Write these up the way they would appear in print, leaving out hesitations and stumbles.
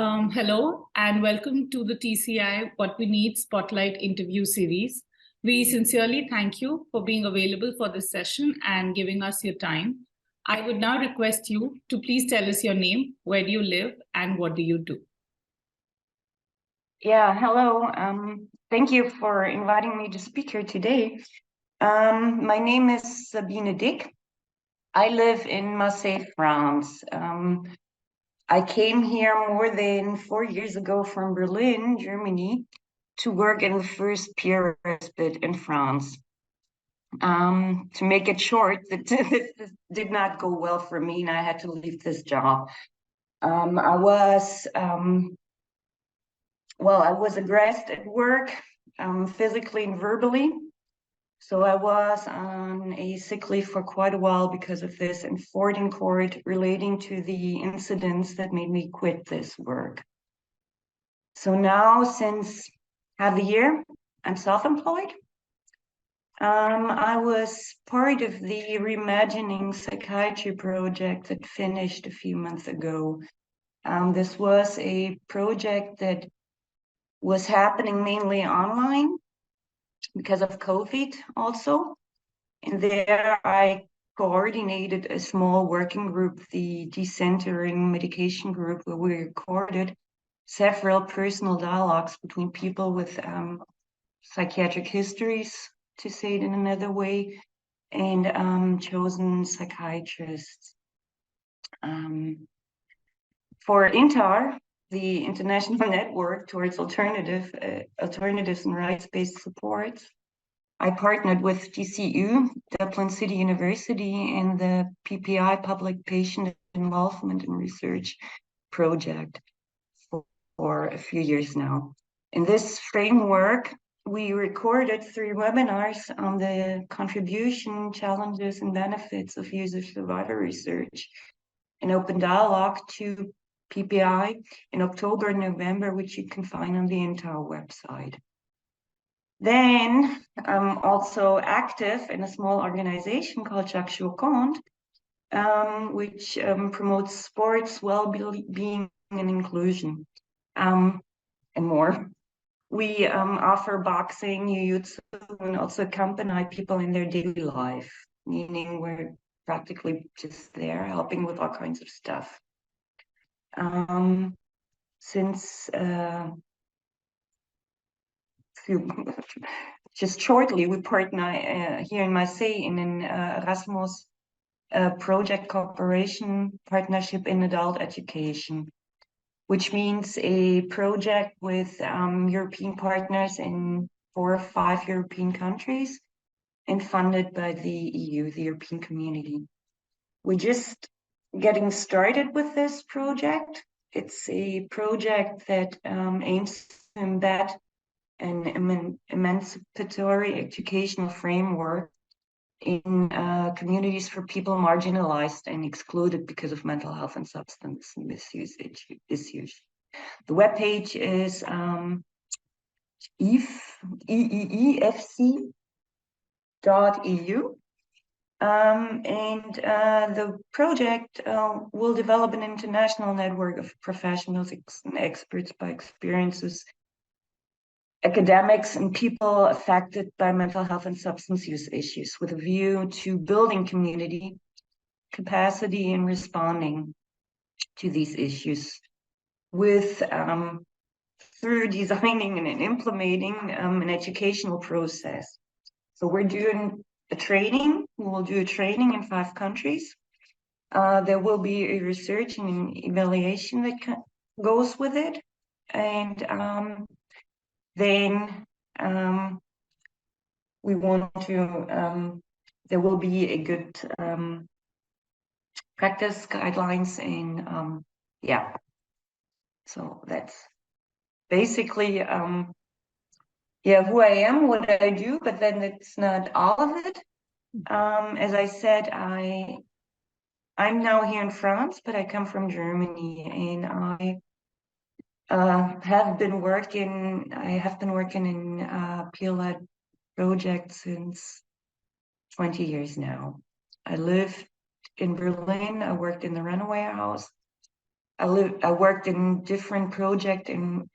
Hello and welcome to the TCI What We Need Spotlight interview series. We sincerely thank you for being available for this session and giving us your time. I would now request you to please tell us your name, where do you live, and what do you do? Yeah, hello. Thank you for inviting me to speak here today. My name is Sabine Dick. I live in Marseille, France. I came here more than 4 years ago from Berlin, Germany, to work in the first peer respite in France. To make it short, this did not go well for me, and I had to leave this job. I was aggressed at work, physically and verbally. So I was on a sick leave for quite a while because of this, and fought in court relating to the incidents that made me quit this work. So now, since half a year, I'm self-employed. I was part of the Reimagining Psychiatry project that finished a few months ago. This was a project that was happening mainly online because of COVID also. And there I coordinated a small working group, the decentering medication group, where we recorded several personal dialogues between people with psychiatric histories, to say it in another way, and chosen psychiatrists. For INTAR, the International Network Towards Alternatives and Rights-Based Supports, I partnered with TCU, Dublin City University, and the PPI, Public Patient Involvement and Research project for a few years now. In this framework, we recorded 3 webinars on the contribution, challenges, and benefits of user-survivor research, an open dialogue to PPI in October and November, which you can find on the INTAR website. Then I'm also active in a small organization called Jacques Chaucant, which promotes sports, well-being, and inclusion, and more. We offer boxing, jiu-jitsu, and also accompany people in their daily life, meaning we're practically just there helping with all kinds of stuff. Just shortly, we partner here in Marseille in an Erasmus project cooperation partnership in adult education, which means a project with European partners in 4 or 5 European countries and funded by the EU, the European Community. We're just getting started with this project. It's a project that aims to embed an emancipatory educational framework in communities for people marginalized and excluded because of mental health and substance misuse issues. The webpage is eefc.eu. And the project will develop an international network of professionals and experts by experiences, academics, and people affected by mental health and substance use issues, with a view to building community capacity and responding to these issues through designing and implementing an educational process. So we're doing a training. We will do a training in 5 countries. There will be a research and an evaluation that goes with it. And then we want to, there will be a good practice guidelines, and yeah. So that's basically who I am, what I do, but then it's not all of it. As I said, I'm now here in France, but I come from Germany, and I have been working in peer-led projects since 20 years now. I live in Berlin. I worked in the Runaway House. I worked in different projects in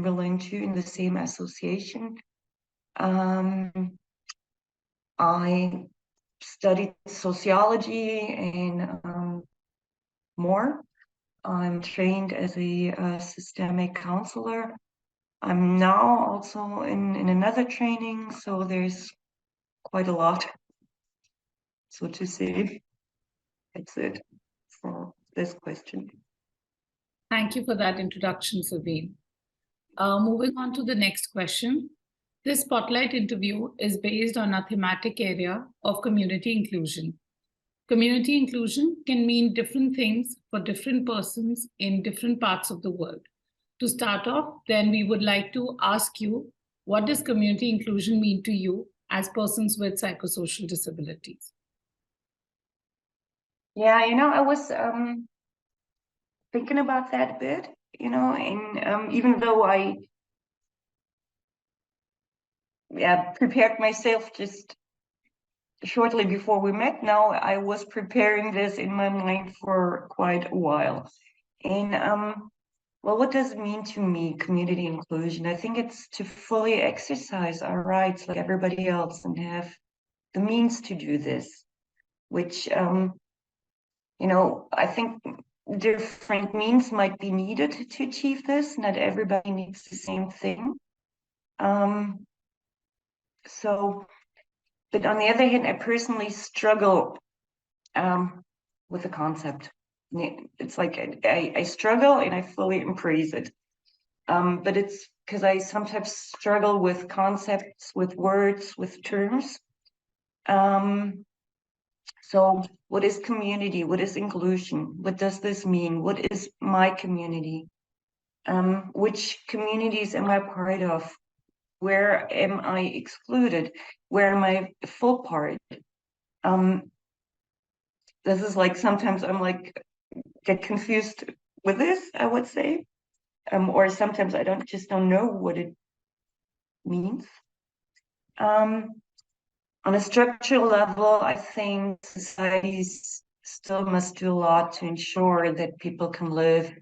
Berlin too, in the same association. I studied sociology and more. I'm trained as a systemic counselor. I'm now also in another training, so there's quite a lot, so to say. That's it for this question. Thank you for that introduction, Sabine. Moving on to the next question. This spotlight interview is based on a thematic area of community inclusion. Community inclusion can mean different things for different persons in different parts of the world. To start off, then we would like to ask you, what does community inclusion mean to you as persons with psychosocial disabilities? Yeah, I was thinking about that a bit, and even though I prepared myself just shortly before we met, now I was preparing this in my mind for quite a while. And well, what does it mean to me, community inclusion? I think it's to fully exercise our rights like everybody else and have the means to do this, which, I think different means might be needed to achieve this. Not everybody needs the same thing. But on the other hand, I personally struggle with the concept. It's like I struggle and I fully embrace it. But it's because I sometimes struggle with concepts, with words, with terms. So what is community? What is inclusion? What does this mean? What is my community? Which communities am I part of? Where am I excluded? Where am I a full part? This is like, sometimes I'm like, get confused with this, I would say. Or sometimes I just don't know what it means. On a structural level, I think societies still must do a lot to ensure that people can live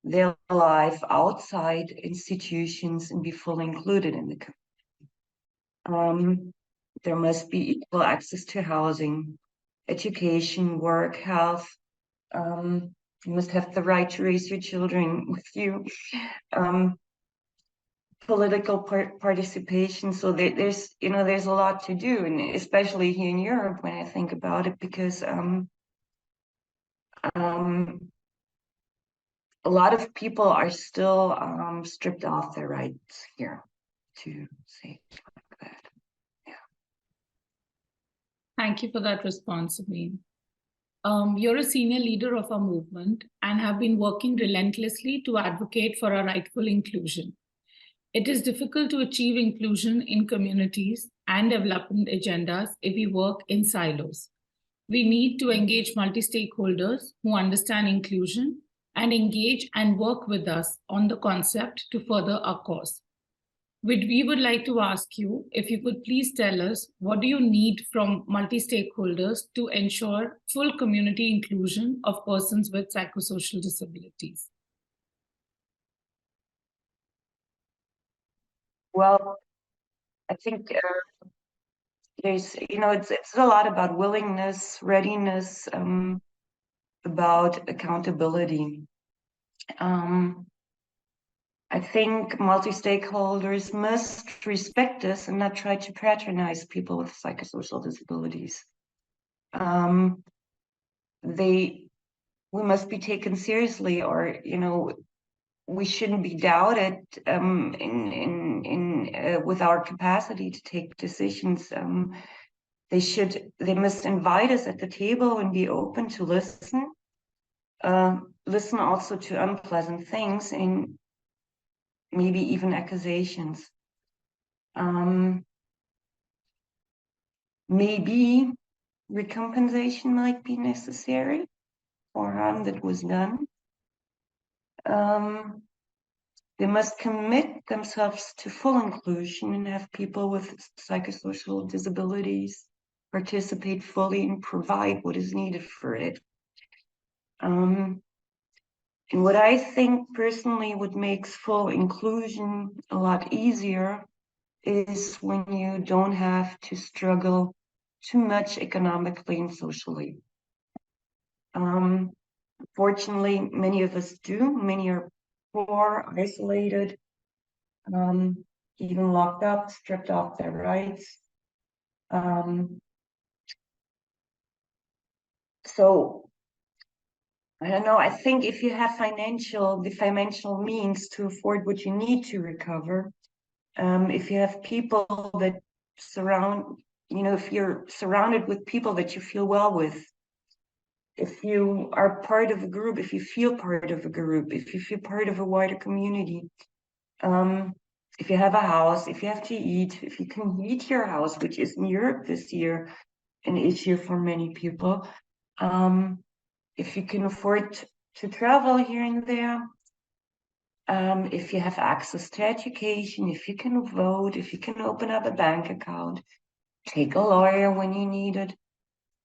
their life outside institutions and be fully included in the community. There must be equal access to housing, education, work, health. You must have the right to raise your children with you. Political participation. So there's a lot to do, and especially here in Europe when I think about it, because a lot of people are still stripped off their rights here, to say it like that. Yeah. Thank you for that response, Sabine. You're a senior leader of our movement and have been working relentlessly to advocate for our rightful inclusion. It is difficult to achieve inclusion in communities and development agendas if we work in silos. We need to engage multi-stakeholders who understand inclusion and engage and work with us on the concept to further our cause. We would like to ask you if you could please tell us, what do you need from multi-stakeholders to ensure full community inclusion of persons with psychosocial disabilities? Well, I think there's, it's a lot about willingness, readiness, about accountability. I think multi-stakeholders must respect this and not try to patronize people with psychosocial disabilities. We must be taken seriously, or we shouldn't be doubted with our capacity to take decisions. They must invite us at the table and be open to listen. Listen also to unpleasant things and maybe even accusations. Maybe recompensation might be necessary for harm that was done. They must commit themselves to full inclusion and have people with psychosocial disabilities participate fully and provide what is needed for it. And what I think personally would makes full inclusion a lot easier is when you don't have to struggle too much economically and socially. Fortunately, many of us do. Many are poor, isolated, even locked up, stripped off their rights. So I don't know. I think if you have the financial means to afford what you need to recover, if you have people that if you're surrounded with people that you feel well with, if you are part of a group, if you feel part of a group, if you feel part of a wider community, if you have a house, if you have to eat, if you can heat your house, which is in Europe this year, an issue for many people, if you can afford to travel here and there, if you have access to education, if you can vote, if you can open up a bank account, take a lawyer when you need it,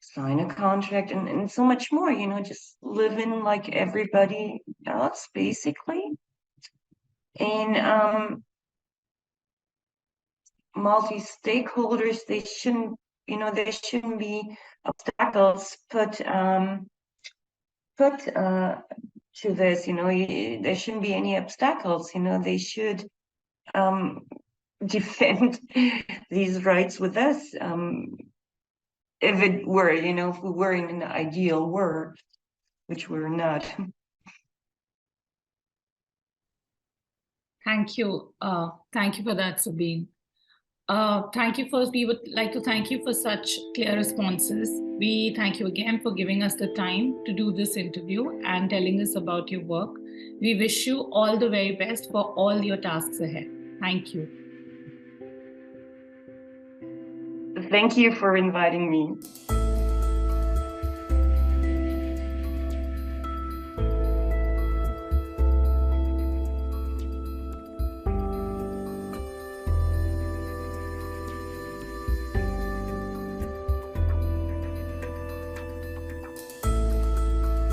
sign a contract, and so much more, just living like everybody else, basically. And multi-stakeholders, there shouldn't be obstacles put to this, there shouldn't be any obstacles, they should defend these rights with us. If it were, if we were in an ideal world, which we're not. Thank you. Thank you for that, Sabine. We would like to thank you for such clear responses. We thank you again for giving us the time to do this interview and telling us about your work. We wish you all the very best for all your tasks ahead. Thank you. Thank you for inviting me.